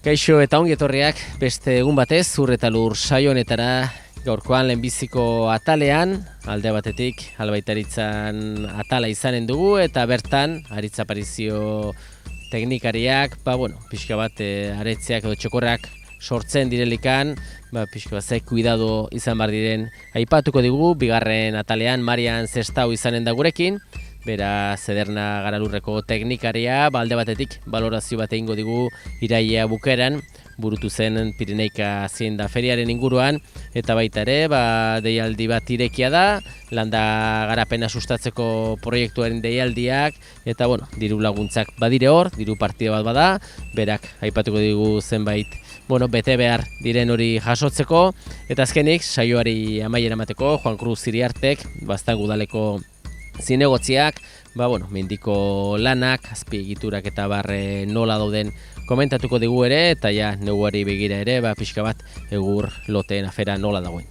Kaixo eta ongi etorriak beste egun batez zur eta lur saio honetara. Gaurkoan lehenbiziko atalean, alde batetik albaitaritzan atala izanen dugu eta bertan aritz aparizio teknikariak, pixka bat aretzeak edo txokorrak sortzen direlikan, pixka bat zaik kuidado izan bar diren aipatuko digu. Bigarren atalean Marian Zestau izanen da gurekin, bera Zederna Garalurreko teknikaria, alde batetik balorazio bat egingo digu iraila bukeran burutu zen Pireneika Zienda Feriaren inguruan, eta baita ere, deialdi bat irekia da, landa garapena sustatzeko proiektuaren deialdiak, eta diru laguntzak badire hor, diru partida bat bada, berak aipatuko digu zenbait bete behar diren hori jasotzeko, eta azkenik saioari amaiera emateko Juan Cruz Iriartek, Baztan udaleko zinegotziak, mendiko lanak, azpiegiturak eta nola dauden komentatuko digu ere, eta ja neguari begira ere, pixka bat egur loteen afera nola dagoen.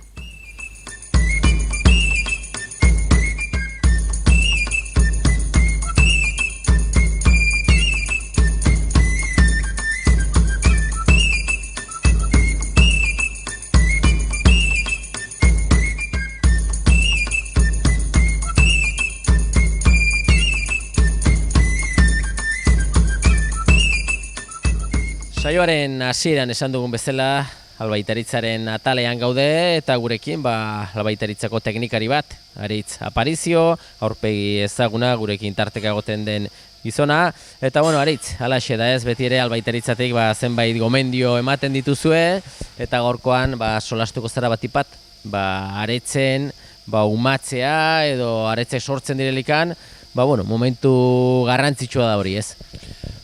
Saioaren hasieran esan dugun bezala, albaitaritzaren atalean gaude eta gurekin albaitaritzako teknikari bat, Aritz Aparizio, aurpegi ezaguna gurekin tarteka egoten den gizona. Eta Aritz, halaxe da ez, beti ere albaitaritzatik zenbait gomendio ematen dituzue, eta gaurkoan solastuko zara batipat, aretzen, umatzea edo aretzek sortzen direlikan, momentu garrantzitsua da hori ez.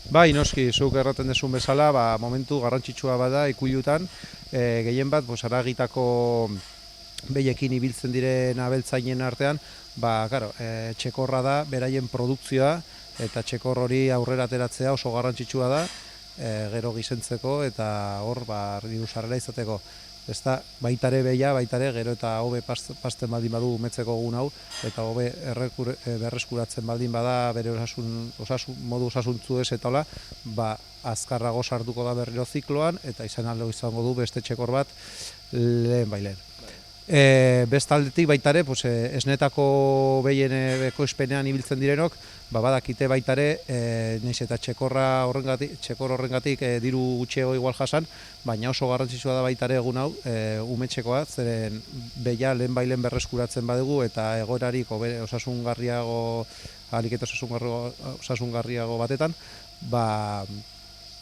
Bai, noski, zuk erraten desun bezala, momentu garrantzitsua bada ikuilutan, gehien bat, aragitako behiekin ibiltzen diren abeltzainen artean, txekorra da, beraien produkzioa, eta txekor hori aurrera ateratzea oso garrantzitsua da, gero gizentzeko eta hor, diru sarrera izateko. Ezta, baitare behia, baitare, gero eta hobe pasten baldin badu umetzeko egun hau, eta hobe berreskuratzen baldin bada bere modu osasuntzu ez eta hola, azkarrago sartuko da berriro zikloan, eta izango du beste txekor bat lehen bailen. Bestaldetik baitare, esnetako behien ekoizpenean ibiltzen direnok, badakite baitare, nahiz eta txekor horrengatik diru gutxego igual jasan, baina oso garrantzitsua da baitare egun hau umetxekoa, zeren behia lehen bailen berreskuratzen badugu eta egoerarik osasungarriago, ahalik eta osasungarriago batetan,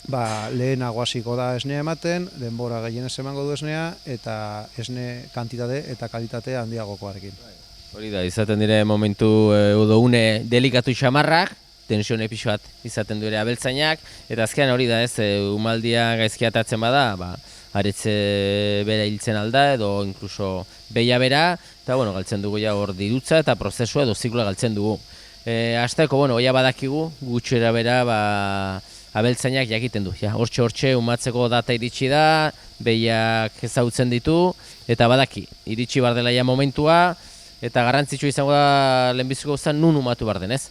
lehenago hasiko da esnea ematen, denbora gehienez emango du esnea, eta esne kantitate eta kalitate handiagokoarekin. Hori da, izaten dire momentu edo une delikatu xamarrak, tensione pixo bat izaten du ere abeltzainak, eta azkean hori da ez, umaldia gaizki atatzen bada, aretze bera hiltzen alda, edo inkluso behia bera, eta galtzen dugu ja hor dirutza eta prozesua edo zikloa galtzen dugu. Hasteko, oia badakigu, gutxera bera, abeltzainak jakiten du, hortxe umatzeko data iritsi da, behiak ezagutzen ditu, eta badaki, iritsi bar dela ja momentua, eta garrantzitsua izango da lehenbiziko guztan nun umatu bar den, ez?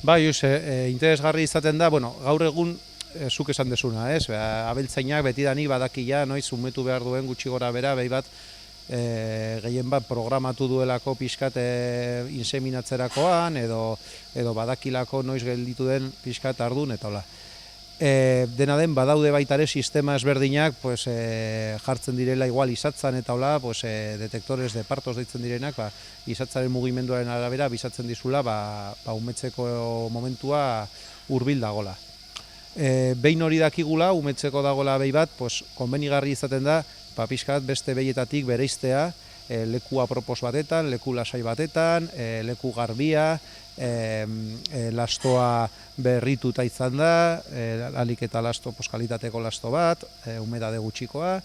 Bai, interesgarri izaten da, gaur egun zuk esan desuna, ez? Abeltzainak betidanik badaki noiz umetu behar duen gutxi gora bera, behi bat, gehien bat programatu duelako pixkat inseminatzerakoan, edo badakilako noiz gelditu den pixkat ardun, eta hola. Dena den, badaude baitare sistema ezberdinak jartzen direla igual izatzan eta hola, detektores de partos deitzen direnak, izatzaren mugimenduaren arabera bizatzen dizula umetzeko momentua hurbil dagola. Behin hori dakigula, umetzeko dagola behi bat, konbenigarri izaten da, pixkat beste behietatik bereiztea, leku apropos batetan, leku lasai batetan, leku garbia, lastoa berrituta izan da, alik eta lasto kalitateko lasto bat, humedade gutxikoa,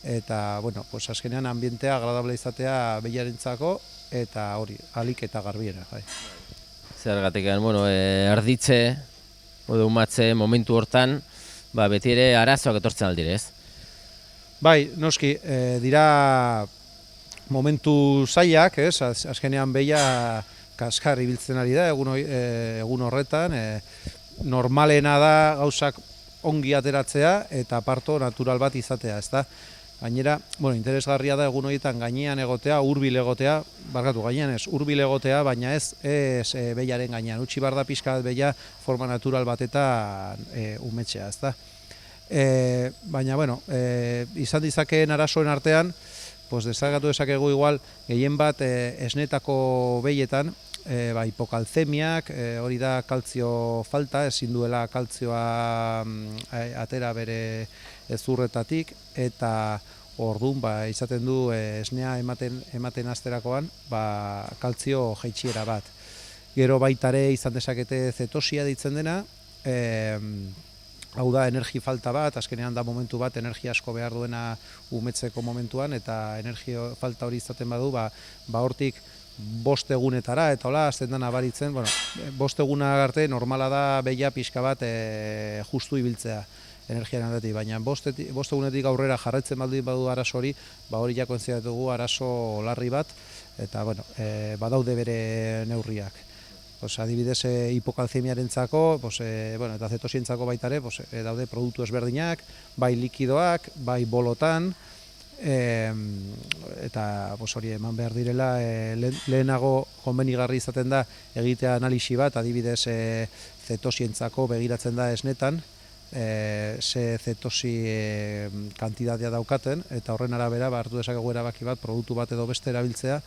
eta azkenean ambientea agradable izatea behiarentzako, eta hori, alik eta garbiena. Zergatik, arditze, umatze momentu hortan, beti ere arazoak etortzen aldire, ez? Bai, noski, dira momentu zailak, azkenean behia kaskar ibiltzen ari da egun horretan, normalena da gauzak ongi ateratzea eta parto natural bat izatea, ezta? Gainera, interesgarria da egun horietan gainean egotea, hurbil egotea, gainean ez, hurbil egotea, baina ez behiaren gainean. Utzi behar da pixka bat behia forma natural batetan umetzea, ezta? Baina, izan dizakeen arazoen artean, desagatu dezakegu igual, gehien bat esnetako behietan, hipokalzemiak, hori da kaltzio falta, ezin duela kaltzioa atera bere ezurretatik, eta orduan izaten du esnea ematen hasterakoan kaltzio jaitsiera bat. Gero baitare izan dezakete zetosia deitzen dena, hau da energi falta bat, azkenean da momentu bat energia asko behar duena umetzeko momentuan, eta energia falta hori izaten badu, hortik 5 egunetara, eta hola, azten da nabaritzen, 5 eguna arte normala da behia pixka bat justu ibiltzea energiaren aldetik, baina 5 egunetik aurrera jarraitzen baldin badu arazo hori, hori jako entziatugu arazo larri bat, eta badaude bere neurriak. Adibidez, hipokalzemiarentzako, eta zetosientzako baitare, daude produktu ezberdinak, bai likidoak, bai bolotan, eta hori eman behar direla, lehenago konbenigarri izaten da egitea analisi bat, adibidez zetosientzako begiratzen da esnetan, ze zetosi kantitatea daukaten, eta horren arabera hartu dezakegu erabaki bat, produktu bat edo beste erabiltzea,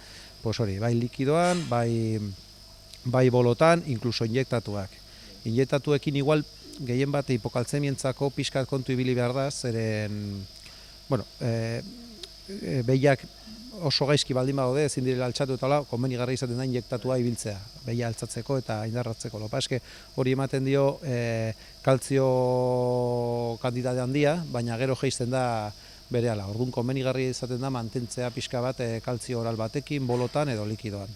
bai likidoan, bai bolotan, inkluso injektatuak. Injektatuekin igual gehien bat hipokaltzemientzako pixkat kontu ibili behar da, zeren behiak oso gaizki baldin badaude, ezin direla altxatu eta konbenigarri izaten da injektatua ibiltzea, behia altzatzeko eta indarratzeko. Eske hori ematen dio kaltzio kantitate handia, baina gero jaisten da berehala. Orduan konbenigarri izaten da mantentzea pixka bat kaltzio oral batekin, bolotan edo likidoan.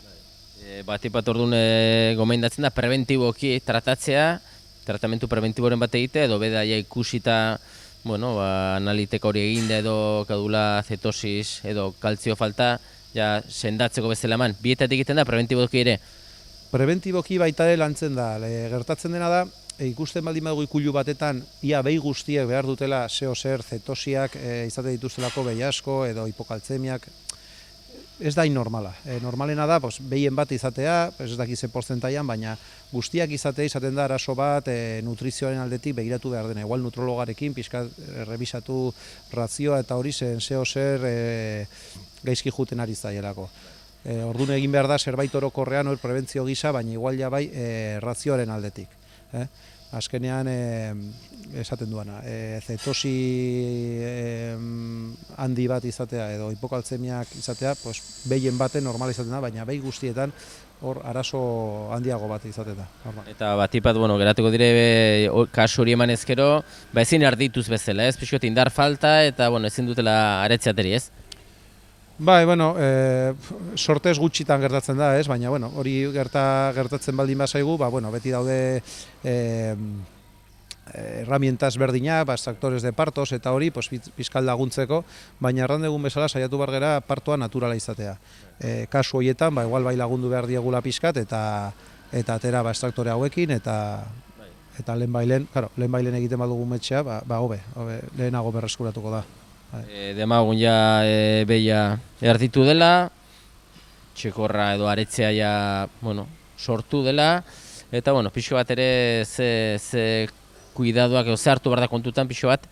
Batipat orduan gomendatzen da preventiboki tratatzea, tratamentu preventiboren bat egite, edo bedaia ikusita analiteka hori eginda edo kadula zetosis edo kaltzio falta, sendatzeko bezala eman. Bietatik egiten da preventiboki ere? Preventiboki baita ere lantzen da. Gertatzen dena da, ikusten baldin badugu ikulu batetan, ia behi guztiek behar dutela zer zetosiak izate dituztelako behi asko edo hipokaltzemiak, ez da normala. Normalena da, behien bat izatea, ez dakize portzentaian, baina guztiak izaten da arazo bat nutrizioaren aldetik begiratu behar dena. Igual nutrologarekin, pixka revisatu razioa eta hori zer gaizki juten ari zaielako. Orduan egin behar da, zerbait orokorrean prebentzio gisa, baina igual ja bai razioaren aldetik. Azkenean esaten duana, zetosi handi bat izatea edo hipokaltzemiak izatea, behien baten normal izaten da, baina behi guztietan hor arazo handiago bat izaten da. Eta batipat, geratuko dire kasu hori eman ezkero, ezin ardituz bezala, ez? Pixot indar falta eta ezin dutela aretzeateri, ez? Bai, sortez gutxitan gertatzen da, ez? Baina, hori gertatzen baldin bazaigu, beti daude herramientas berdinak, extractores de partos eta hori, pizkal laguntzeko, baina errandegun bezala saiatu behar gera partoa naturala izatea. Kasu horietan, igual bai lagundu behar diegula pizkat eta atera extraktore hauekin eta lehen egiten badugu metxea, hobe, lehenago berreskuratuko da. Demagun behia erditu dela, txekorra edo aretzea sortu dela, eta pixo bat ere ze kuidaduak edo ze hartu behar da kontutan pixo bat,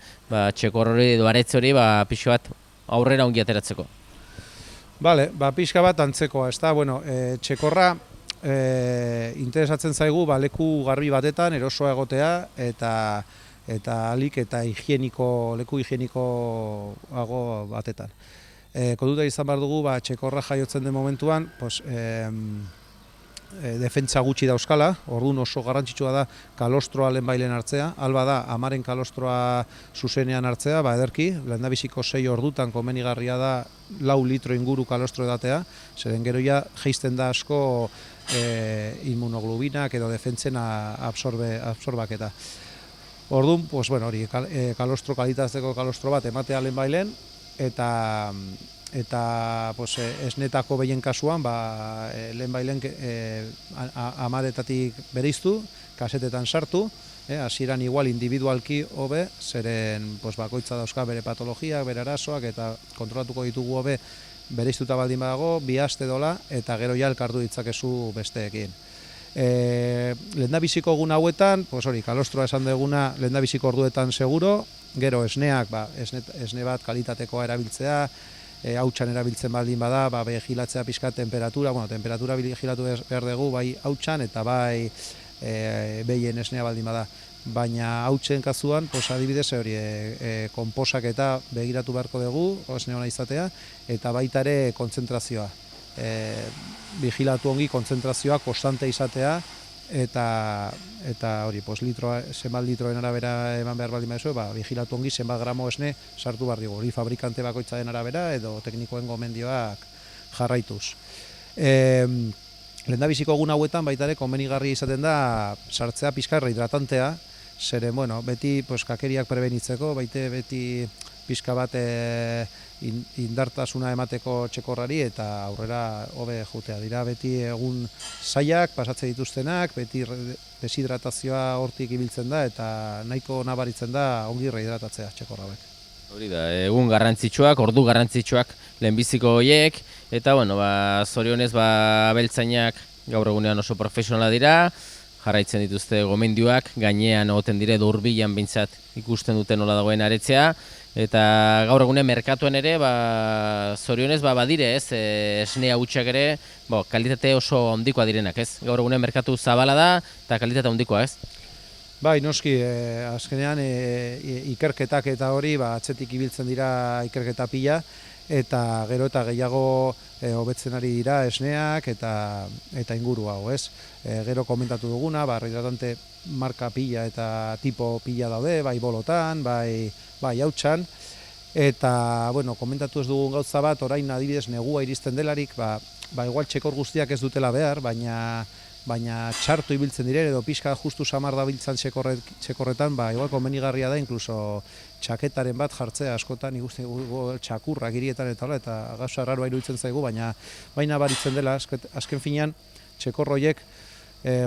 txekor hori edo aretze hori pixo bat aurrera ongi ateratzeko. Bale, pixka bat antzekoa, ez da, txekorra interesatzen zaigu leku garbi batetan erosoa egotea eta alik eta leku higienikoago batetan. Kontuta izan behar dugu, txekorra jaiotzen den momentuan, defentsa gutxi dauzkala, orduan oso garrantzitsua da kalostroa lehenbailen hartzea, alba da, amaren kalostroa zuzenean hartzea, ederki, lehendabiziko 6 ordutan komenigarria da 4 litro inguru kalostro edatea, zeren gero jaisten da asko immunoglobinak edo defentzen absorbaketa. Orduan, hori, kalostro, kalitatezko kalostro bat ematea lehenbailen, eta esnetako behien kasuan, lehenbailen amaretatik bereiztu, kasetetan sartu, hasieran igual individualki hobe, zeren bakoitza dauzka bere patologiak, bere arazoak, eta kontrolatuko ditugu hobe bereiztuta baldin badago, bi aste dola, eta gero ja elkartu ditzakezu besteekin. Lehendabiziko egun hauetan, kalostroa esan duguna lehendabiziko orduetan seguro, gero esneak, esne bat kalitatekoa erabiltzea, hautsan erabiltzen baldin bada, vigilatzea pixka temperatura, temperatura vigilatu behar dugu, bai hautsan eta bai behien esnea baldin bada. Baina hautsen kasuan, adibidez, konposak eta begiratu beharko dugu, esne ona izatea, eta baita ere kontzentrazioa. Vigilatu ongi kontzentrazioa konstante izatea, eta hori, zenbat litroen arabera eman behar baldin baizu, vigilatu ongi zenbat gramo esne sartu behar dugu, hori fabrikante bakoitzaren arabera edo teknikoen gomendioak jarraituz. Lehendabiziko egun hauetan baita ere komenigarria izaten da sartzea pixkarra hidratantea, zeren, beti kakeriak prebenitzeko, beti pixka bat indartasuna emateko txekorrari eta aurrera hobe jutea dira. Beti egun zailak pasatze dituztenak, beti deshidratazioa hortik ibiltzen da eta nahiko nabaritzen da ongi rehidratatzea txekorra hauek. Hori da, egun garrantzitsuak, ordu garrantzitsuak lehenbiziko horiek, eta zorionez abeltzainak gaur egunean oso profesionala dira, jarraitzen dituzte gomendioak, gainean egoten dire hurbilan behintzat ikusten duten nola dagoen aretzea, eta gaur egunean merkatuan ere, zorionez badire, esne hautsak ere, kalitate oso handikoa direnak, ez? Gaur egunean merkatu zabala da eta kalitate handikoa, ez? Bai, noski, azkenean ikerketak eta hori, atzetik ibiltzen dira ikerketa pila, eta gero eta gehiago hobetzen ari dira esneak eta inguru hau, ez? Gero komentatu duguna, rehidratante marka pila eta tipo pila daude, bai bolotan, bai hautsan, eta, komentatu ez dugun gauza bat, orain adibidez negua iristen delarik, igual txekor guztiak ez dutela behar, baina txartu ibiltzen dire, edo pixka justu samar da biltzen txekorretan, igual komenigarria da, inkluso txaketaren bat jartzea askotan, ikusten txakurrak hirietan eta gauza raroa iruditzen zaigu, baina baritzen dela, azken finean, txekorroiek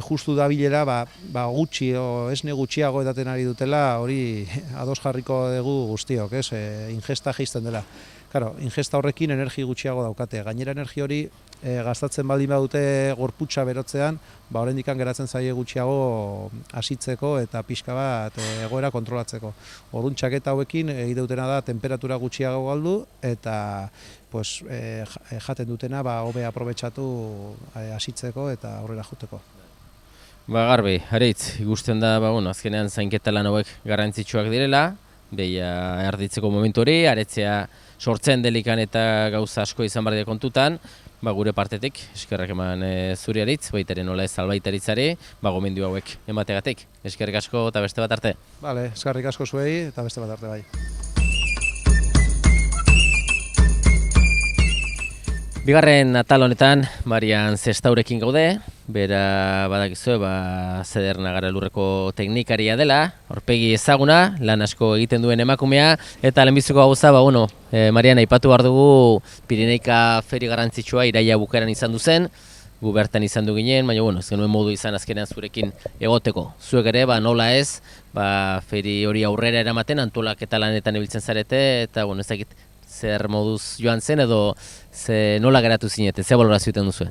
justu dabilera, gutxi, esne gutxiago edaten ari dutela, hori ados jarriko dugu guztiok, ingesta jaisten dela. Claro, ingesta horrekin energi gutxiago daukate, gainera energi hori gastatzen baldin badute gorputza berotzean, oraindik geratzen zaie gutxiago hasitzeko eta pixka bat egoera kontrolatzeko. Orduan txaketa hauekin egiten dutena da temperatura gutxiago galdu eta jaten dutena hobe aprobetxatu hasitzeko eta aurrera joateko. Garbi, Aritz, ikusten da, azkenean zainketa lan hauek garrantzitsuak direla, behia erditzeko momentu hori, aretzea sortzen delikan eta gauza asko izan bardia kontutan, gure partetik, eskerrak eman zuri Aritz, baitaren nola ez albaitaritzari, gomendio hauek emategatik. Eskerrik asko eta beste bat arte. Bale, eskerrik asko zuei eta beste bat arte bai. Bigarren atal honetan, Marian Zestaurekin gaude, bera badakizue, Zederna Garalurreko teknikaria dela, aurpegi ezaguna, lan asko egiten duen emakumea, eta lehenbiziko gauza, Marian, aipatu behar dugu Pireneika feri garrantzitsua iraila bukaeran izan duzen, gu bertan izan du ginen, baina, ez genuen modu izan azkenean zurekin egoteko. Zuek ere, nola ez, feri hori aurrera eramaten, antolaketa lanetan ibiltzen zarete, eta, ez dakit, zer moduz joan zen edo nola geratu zinete, ze balorazio egiten duzu?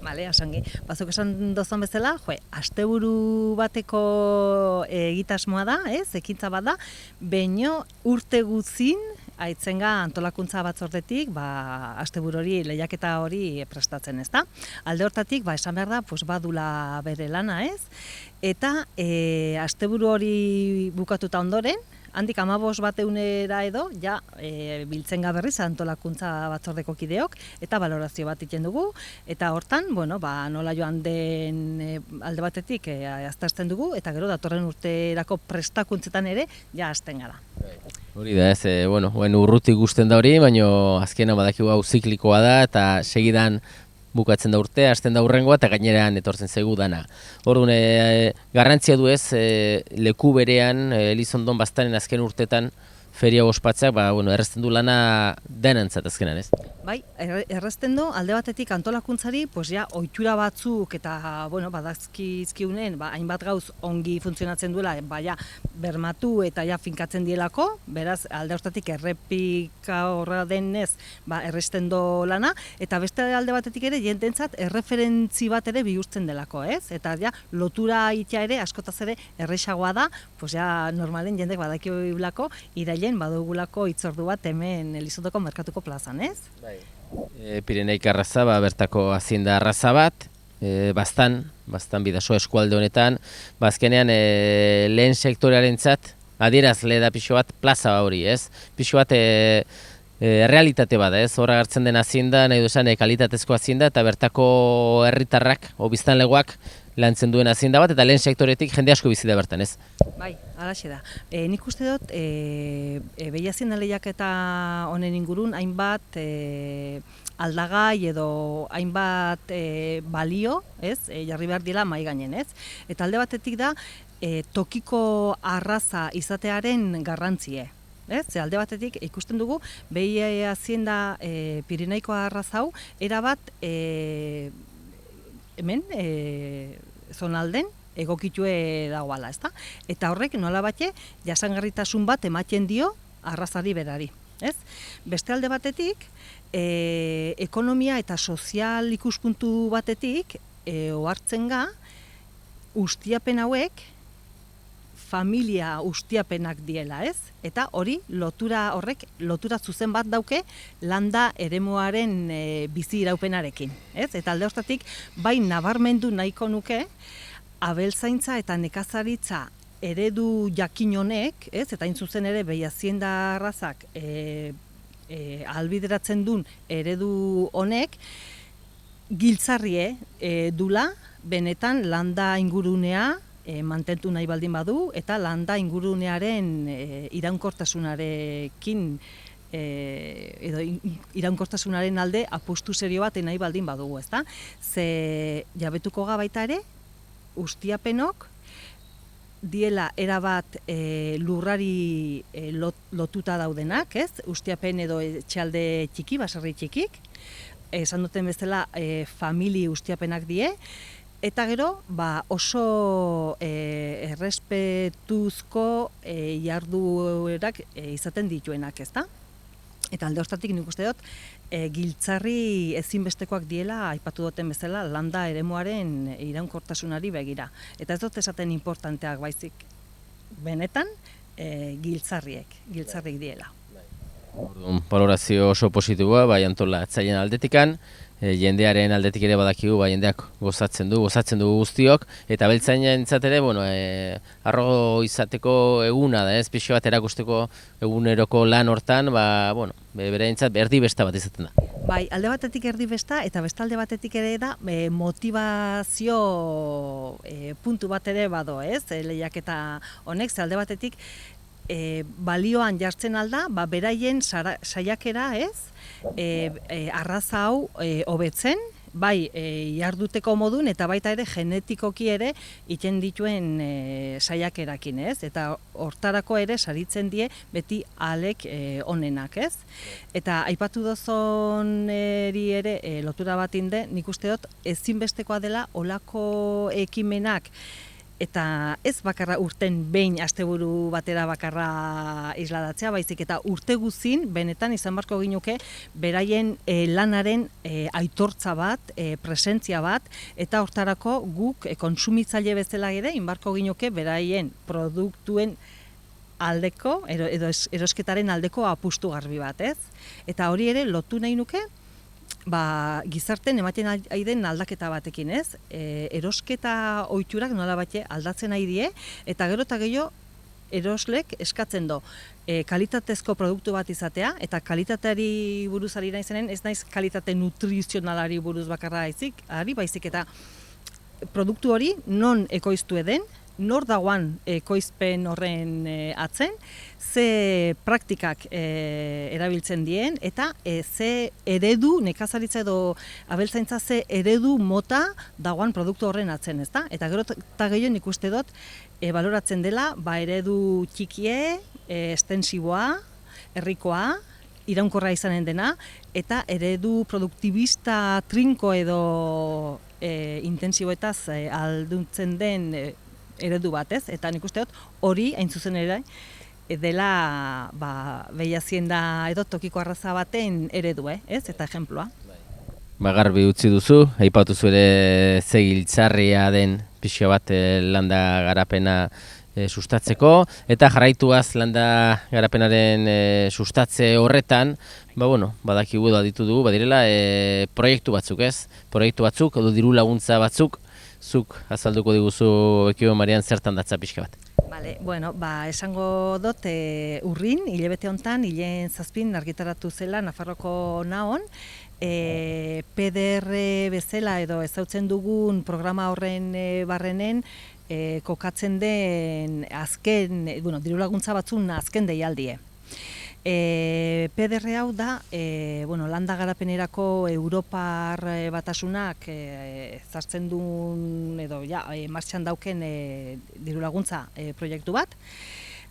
Bale, asongi. Bazuk esan dozan bezala, asteburu bateko egitasmoa da, ekintza bat da, baino urte guzin aitzenga antolakuntza batzordetik, asteburu hori, lehiaketa hori prestatzen, ez da? Alde hortatik, esan behar da, badula bere lana, ez? Eta asteburu hori bukatuta ondoren, handik 15 bat egunera edo, biltzen berriz antolakuntza batzordeko kideok, eta balorazio bat egiten dugu, eta hortan, nola joan den alde batetik aztertzen dugu, eta gero datorren urterako prestakuntzetan ere, hasten gara. Hori da ez, urruti ikusten da hori, baina azkenan badakigu hau ziklikoa da, eta segidan bukatzen da urtea, hasten da hurrengoa, eta gaineran etortzen zaigu dana. Orduan, garrantzia du ez, leku berean, Elizondon baztaren azken urtetan feria ospatzeak errazten du lana denentzat azkenan, ez? Bai, errazten du alde batetik antolakuntzari, ohitura batzuk eta badazkizkiunen, hainbat gauz ongi funtzionatzen duela, bermatu eta finkatzen dielako, beraz alde hortatik errepika horra denez, errazten du lana, eta beste alde batetik ere jendentzat erreferentzi bat ere bihurtzen delako, ez? Eta lotura itea ere askotaz ere erresagoa da, normalen jendek badakibulako irailen badugulako hitzordu bat hemen Elizondoko merkatuko plazan, ez? Pireneik arraza, bertako hazienda arraza bat, bastan bidaso eskualde honetan, azkenean lehen sektorearentzat adierazle da pixo bat plaza hori, ez? Pixo bat realitate bada, ez? Horra hartzen den hazienda, nahi duzan kalitatezko hazienda, eta bertako herritarrak, biztanlegoak lantzen duen hazienda bat, eta lehen sektoretik jende asko bizi da bertan, ez? Bai, halaxe da. Nik uste dut, behi hazienda lehiaketa honen ingurun, hainbat aldagai edo hainbat balio, ez? Jarri behar dela mai gainen, ez? Eta alde batetik da, tokiko arraza izatearen garrantzie. Ze alde batetik ikusten dugu, behi hazienda Pireneiko arraza hau, erabat hemen, zonalden, egokitue dagoala, ezta? Eta horrek nola bate, jasangarritasun bat ematen dio arrazari berari, ez? Beste alde batetik, ekonomia eta sozial ikuspuntu batetik, ohartzen ga, ustiapen hauek, familia ustiapenak diela, ez? Eta horrek lotura zuzen bat dauke landa eremuaren bizi iraupenarekin, ez? Eta alde hortatik, bai nabarmendu nahiko nuke, abeltzaintza eta nekazaritza eredu jakin honek, ez? Eta hain zuzen ere behi hazienda arrazak ahalbideratzen duen eredu honek, giltzarrie dula, benetan landa ingurunea, mantentu nahi baldin badu, eta landa ingurunearen iraunkortasunarekin edo iraunkortasunaren alde apustu serio bat nahi baldin badugu, ezta? Ze jabetuko ga baita ere, ustiapenok diela erabat lurrari lotuta daudenak, ez? Ustiapen edo etxalde txiki, baserri txikik, esan duten bezala famili ustiapenak die, eta gero, oso errespetuzko jarduerak izaten dituenak, ezta? Eta alde hortatik nik uste dut, giltzarri ezinbestekoak diela, aipatu duten bezala, landa eremuaren iraunkortasunari begira. Eta ez dut esaten importanteak baizik, benetan, giltzarriek diela. Valorazio oso positiboa, antolatzaileen aldetikan, jendearen aldetik ere badakigu, jendeak gozatzen du guztiok, eta abeltzainentzat ere, arro izateko eguna da, ez pixo bat erakusteko eguneroko lan hortan, bereintzat erdi besta bat izaten da. Bai, alde batetik erdi besta, eta beste alde batetik ere da, motivazio puntu bat ere bado, ez? Lehiaketa honek, ze alde batetik, balioan jartzen alda, beraien saiakera, ez? Arraza hau hobetzen, bai jarduteko modun eta baita ere genetikoki ere iten dituen saiakerakin, ez? Eta hortarako ere saritzen die beti alek onenak, ez? Eta aipatu dozoneri ere lotura bat inde, nik uste dut ezinbestekoa dela olako ekimenak, eta ez bakarra urten behin asteburu batera bakarra isladatzea, baizik eta urte guzin benetan izan beharko ginuke beraien lanaren aitortza bat, presentzia bat, eta hortarako guk kontsumitzaile bezala ere inbarko ginuke beraien produktuen aldeko, edo erosketaren aldeko apustu garbi bat, ez? Eta hori ere lotu nahi nuke, gizarten ematen ari den aldaketa batekin, ez? Erosketa ohiturak nola bate aldatzen ari die, eta gero eta gehiago eroslek eskatzen do kalitatezko produktu bat izatea, eta kalitateari buruz ari naizenen, ez naiz kalitate nutrizionalari buruz bakarra baizik eta produktu hori non ekoiztu eden, nor dagoan ekoizpen horren atzen, ze praktikak erabiltzen dien, eta ze eredu, nekazaritza edo abeltzaintza ze eredu mota dagoan produktu horren atzen, ezta? Eta gero eta gehiago nik uste dut baloratzen dela, eredu txikie, estensiboa, herrikoa, iraunkorra izanen dena, eta eredu produktibista trinko edo intensiboetaz alduntzen den eredu bat, ez? Eta nik uste dut hori, hain zuzen ere, dela Behi Hazienda edo tokiko arraza baten eredu, ez? Eta ejemploa. Garbi utzi duzu, aipatu zu ere ze giltzarria den pixka bat landa garapena sustatzeko, eta jarraituaz landa garapenaren sustatze horretan, badakigu aditu dugu, badirela proiektu batzuk, ez? Proiektu batzuk, edo diru laguntza batzuk, zuk azalduko diguzu Ekibo Marian zertan datza pixka bat. Bale, esango dut urrin, hilabete hontan, hilen 7 argitaratu zela Nafarroko Naon, PDR bezala edo ezautzen dugun programa horren barrenen kokatzen den azken, diru laguntza batzun azken deialdie. PDR hau da, landa garapenerako Europar Batasunak zartzen duen edo martxan dauken diru laguntza proiektu bat.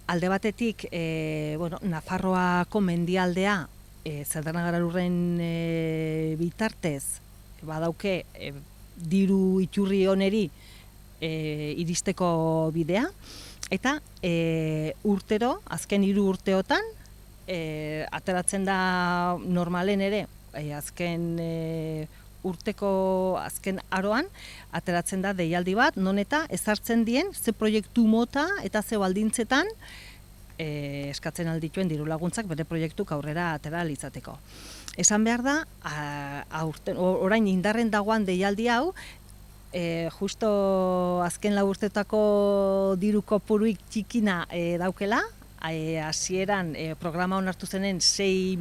Alde batetik, Nafarroako mendialdea Zerdanagara-Lurren bitartez badauke diru iturri oneri iristeko bidea, eta urtero, azken 3 urteotan, ateratzen da normalen ere, azken urteko azken aroan, ateratzen da deialdi bat, non eta ezartzen dien ze proiektu mota eta ze baldintzetan eskatzen aldituen diru laguntzak bere proiektuk aurrera atera izateko. Esan behar da, orain indarren dagoan deialdi hau, justo azken 4 urteetako diru kopuruik txikina daukela, hasieran programa onartu zenen 6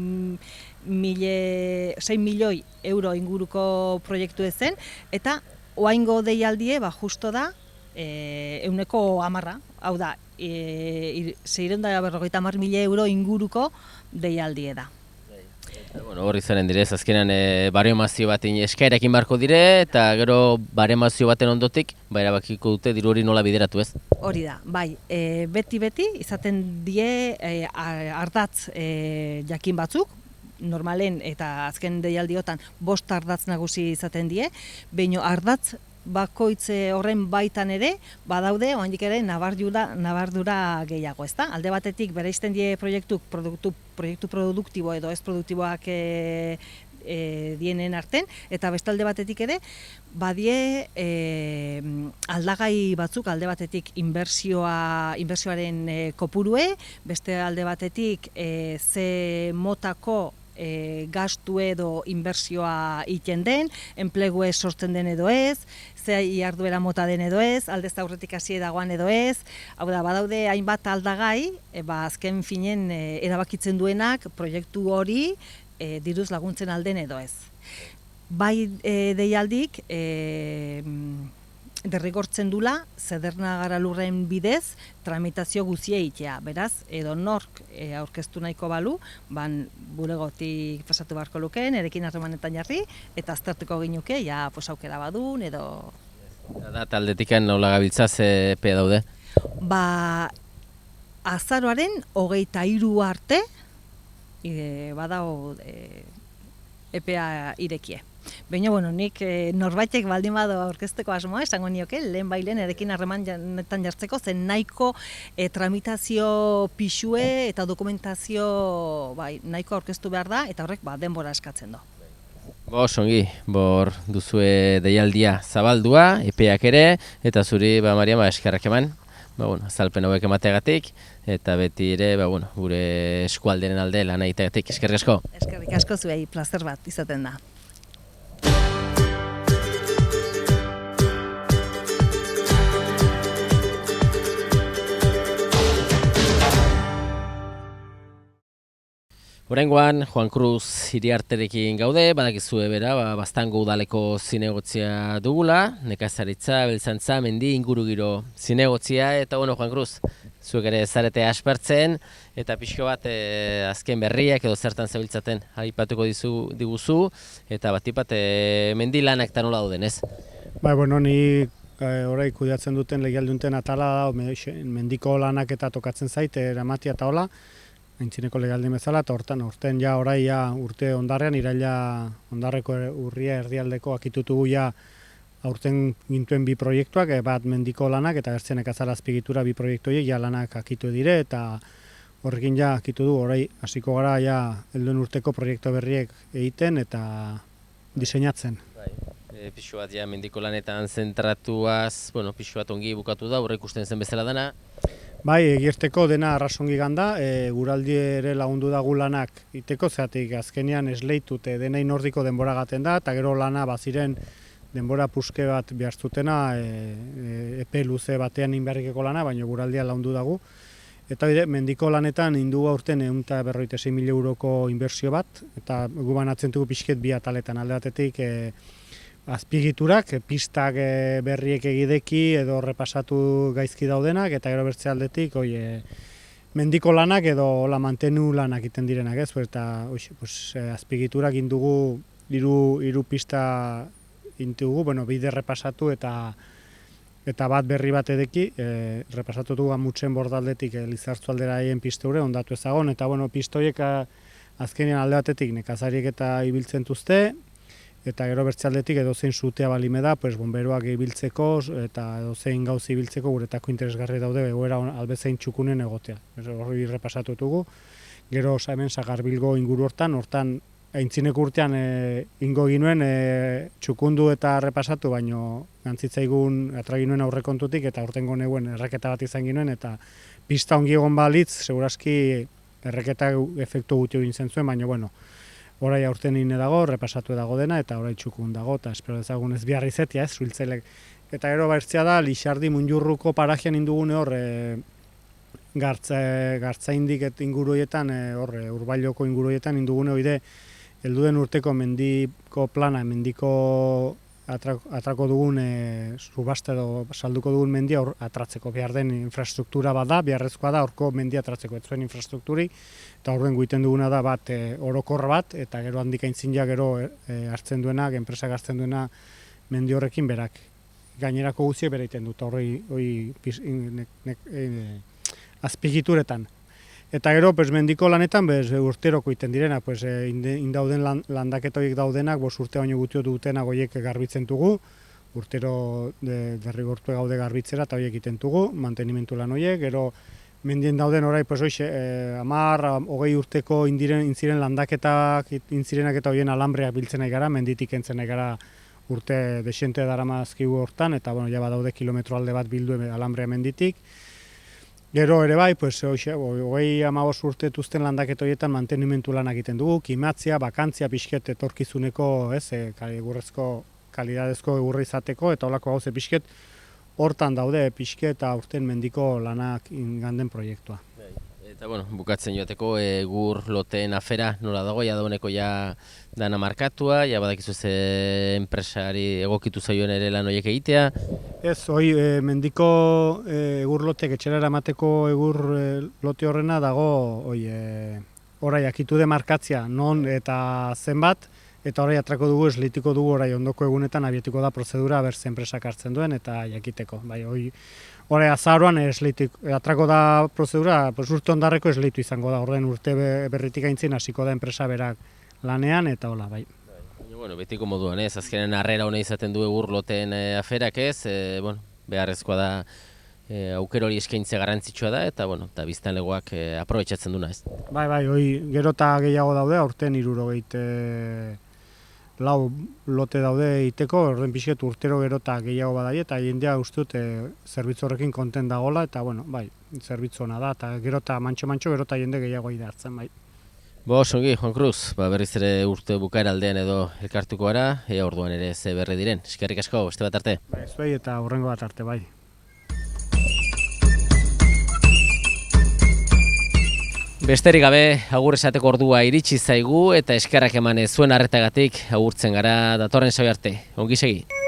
milioi euro inguruko proiektu ezen, eta oraingo deialdie justo da 110%, hau da, 650.000 euro inguruko deialdie da. Hor izanen direz, azkenan baremazio baten eskaerekin barko dire, eta gero baremazio baten ondotik, erabakiko dute diru hori nola bideratu, ez? Hori da, bai, beti izaten die ardatz jakin batzuk, normalen eta azken deialdiotan 5 ardatz nagusi izaten die, baina ardatz bakoitze horren baitan ere, badaude, oraindik ere, nabardura gehiago, ezta? Alde batetik, bereizten die proiektu produktibo edo ez produktiboak dienen arten, eta bestalde batetik ere, badie aldagai batzuk, alde batetik inbertsioaren kopurue, beste alde batetik ze motako gastu edo inbertsioa egiten den, enplegu sortzen den edo ez, ze jarduera mota den edo ez, aldez aurretik hasi dagoan edo ez, hau da, badaude hainbat aldagai, azken finen erabakitzen duenak proiektu hori diruz laguntzen alden edo ez. Bai deialdik, derrigortzen dula, Zerdanagara-Lurren bidez, tramitazio guzia egitea. Beraz, edo nork aurkeztu nahiko balu, bulegotik pasatu beharko lukeen, erekin harremanetan jarri, eta aztertuko ginuke, aukera badun, edo... Da, taldetikan nola gabiltza ze epea daude? Azaroaren 23 arte, badao epea irekie. Baina, nik norbaitek baldin bado aurkezteko asmoa, esango nioke, lehen bailen erekin harremanetan jartzeko, zen nahiko tramitazio pixue eta dokumentazio nahiko aurkeztu behar da, eta horrek denbora eskatzen du. Songi, duzue deialdia zabaldua, epeak ere, eta zuri, Maria, eskerrak eman, azalpen hauek emateagatik, eta beti ere, gure eskualderen alde lan egiteagatik, eskerrik asko. Eskerrik asko zuei, plazer bat izaten da. Oraingoan, Juan Cruz Iriarterekin gaude, badakizue bera, Baztango udaleko zinegotzia dugula, nekazaritza, abeltzantza, mendi ingurugiro zinegotzia, eta Juan Cruz, zuek ere zarete aspertzen, eta pixko bat azken berriak edo zertan zabiltzaten aipatuko diguzu, eta batipat mendi lanak eta nola dauden, ez? Ni orai kudeatzen duten legialdunten atala da, mendiko lanak eta tokatzen zaite, eramatia eta hola, aintzineko legaldi bezala, eta horten ja orai urte ondarrean, iraila ondarreko urria erdialdeko akitutugu ja aurten gintuen bi proiektuak, bat mendiko lanak eta bertzen nekazal azpigitura bi proiektu horiek ja lanak akitu dire, eta horrekin ja akitu du, orai hasiko gara ja helduen urteko proiektu berriek egiten eta diseinatzen. Pixu bat ja mendiko lanetan zentratuaz, pixu bat ongi bukatu da, horre ikusten zen bezala dena. Egirteko dena arrasongi ganda, guraldi ere lagundu dagu lanak iteko, zeatik azkenean esleitute denei nordiko denbora gaten da, eta gero lana baziren denbora puske bat behartzutena, epe luze batean inberrikeko lana, baina guraldia lagundu dagu. Eta mendiko lanetan indugu aurten 156.000 euroko inbertsio bat, eta gu banatzen dugu pixket bi ataletan alde batetik, azpigiturak, pistak berriek egideki edo repasatu gaizki daudenak, eta gero bertze aldetik mendiko lanak edo mantenu lanak iten direnak, ez? Eta azpigiturak indugu hiru pista intugu, bide repasatu eta bat berri bat edeki, repasatu dugu amutzen bordaldetik Lizartzu aldera haien pisteure, ondatu ezagon, eta pistoiek azkenean alde batetik nekazariek eta ibiltzen tuzte, eta gero bertzealdetik edozein sutea balime da, bomberoak ibiltzeko eta edozein gauza ibiltzeko guretako interesgarri daude egoera albezain txukunen egotea. Horri repasatu dugu. Gero hemen Sagarbilgo inguru hortan aintzineko urtean ingo ginuen txukundu eta repasatu, baino gantzitzaigun atraginuen aurrekontutik eta aurtengo neguen erreketa bat izan ginuen, eta pista ongi egon balitz, segurazki erreketa efektu guti egin zen zuen, baina orai aurten ine dago, repasatu dago dena, eta orai txukun dago, eta espero dezagun ez biharri zetia, ez, suiltzailek. Eta gero bertzea da, Lixardi Munjurruko parajean indugune hor, gartzaindik inguruetan, urbailoko inguruetan indugune hori helduen urteko mendiko plana, mendiko atrako dugun subasta edo salduko dugun mendia atratzeko behar den infrastruktura bat da, beharrezkoa da, horko mendia atratzeko ez zuen infrastrukturi, eta horren guiten duguna da bat orokor bat, eta gero handik aintzin ja gero hartzen duena, enpresak hartzen duena mendi horrekin berak. Gainerako guztiek bere egiten dut, hori azpigituretan. Eta gero, mendiko lanetan, urteroko iten direna, indauden landaketa horiek daudenak, urte baino gutio dutenak horiek garbitzen dugu, urtero derrigortu gaude garbitzera eta horiek iten dugu, mantenimentu lan horiek, gero mendien dauden orai, 10-20 urteko intziren landaketak, intzirenak eta horien alambreak biltzen nahi gara, menditik entzen nahi gara urte desente daramazkigu hortan, eta ja badaude kilometro alde bat bildu alambrea menditik. Gero ere bai, 20-15 urte tuzten landaket horietan mantenimentu lanak egiten dugu, kimatzia, bakantzia, pixket etorkizuneko, egurrezko, kalidadezko egurra izateko, eta holako gauze pixket, hortan daude pixket eta urten mendiko lanak inganden proiektua. Eta bukatzen joateko, egur loteen afera nola dago, ja dauneko ja dana markatua, ja badakizu ze enpresari egokitu zaioen ere lan horiek egitea. Ez, mendiko egur loteak etxera eramateko egur lote horrena dago, orai akitude markatzia non eta zenbat, eta orai atrako dugu, esleitiko dugu orai ondoko egunetan abietiko da prozedura berze enpresak hartzen duen eta jakiteko. Horai azaroan atrako da prozedura, urte ondarreko esleitu izango da, horren urte berritik aintzin hasiko da enpresa berak lanean, eta hola, bai. Betiko moduan, ez, azkenen harrera hona izaten du egur loteen aferak ez, beharrezkoa da auker hori eskaintze garrantzitsua da, eta biztanlegoak aprobetxatzen duna ez. Bai, gero eta gehiago daude, aurten 64 lote daude iteko, horren pixet urtero gero eta gehiago badai, eta jendea uste dut zerbitzu horrekin konten dagoela, eta zerbitzu hona da, eta gero eta mantxo gero eta jende gehiago hartzen, bai. Ongi, Juan Cruz, berriz ere urte bukaera aldean edo elkartuko gara, orduan ere ze berri diren. Eskerrik asko, beste bat arte. Zuei eta hurrengo bat arte, bai. Besterik gabe, agur esateko ordua iritsi zaigu eta eskerrak emanez zuen arretagatik agurtzen gara datorren saio arte. Ongi segi.